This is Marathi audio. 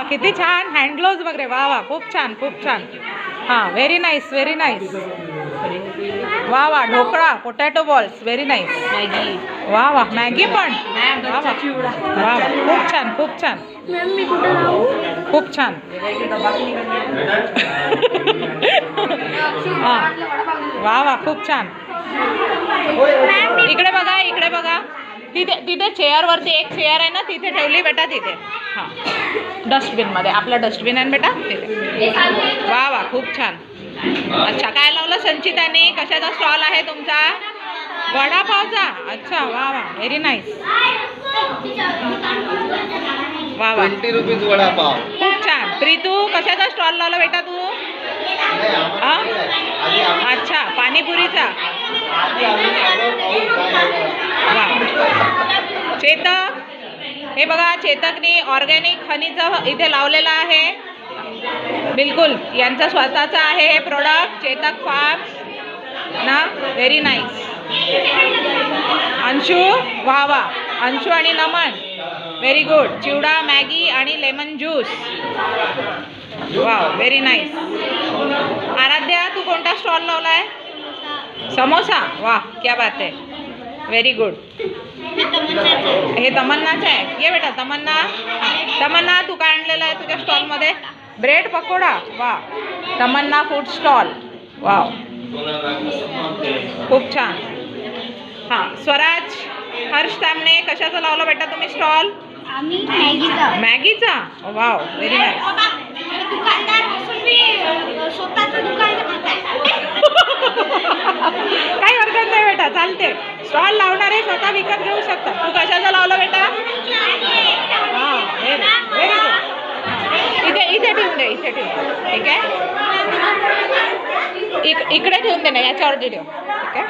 किती छान हँड ग्लोव्ज वगैरे. वा वा खूप छान खूप छान. हां व्हेरी नाईस व्हेरी नाईस. वा वा dhokla potato balls very nice. Maggi. वा वा मॅगी पण. वा वा वा वा खूप छान खूप छान. खूप छान. हां वा वा खूप छान. इकडे बघा इकडे बघा. तिथे तिथे चेअरवरती एक चेअर आहे ना तिथे ठेवली बेटा तिथे. हां डस्टबिनमध्ये आपला डस्टबिन आहे बेटा तिथे. वा वा खूप छान. अच्छा काय लावलं संचिताने? कशाचा स्टॉल आहे तुमचा? वडापावचा. अच्छा वा वा व्हेरी नाईस. वा वा 20 रुपीज वडापाव. खूप छान. प्रीतू कशाचा स्टॉल लावला बेटा तू? अच्छा पाणीपुरीचा. वा चेतक हे बघा चेतकने ऑर्गॅनिक हनीचं इथे लावलेलं आहे. बिलकुल यांचं स्वतःचं आहे हे प्रोडक्ट चेतक फार्म्स ना. Very nice. अंशू वा वा अंशू आणि नमन व्हेरी गुड. चिवडा मॅगी आणि लेमन ज्यूस. वा व्हेरी नाईस. आराध्या तू कोणता स्टॉल लावला आहे? समोसा. वा क्या बात आहे व्हेरी गुड. हे तमन्नाचं आहे. ये बेटा तमन्ना. तमन्ना तू काय आणलेलं आहे तुझ्या स्टॉलमध्ये? ब्रेड पकोडा. वा तमन्ना फूड स्टॉल. वाव खूप छान. हां स्वराज हर्ष तामणे कशाचा लावला बेटा तुम्ही स्टॉल? मॅगीचा. मॅगीचा. Wow very nice. काही हरकत नाही बेटा चालते. स्टॉल लावणारे स्वतः विकत घेऊ शकतात. तू कशाचा लावला बेटा? हां व्हेरी गुड. इथे इथे ठेवून दे इथे ठेवून ठीक आहे. इकडे ठेवून दे ना याच्यावरती ठेव ठीक आहे.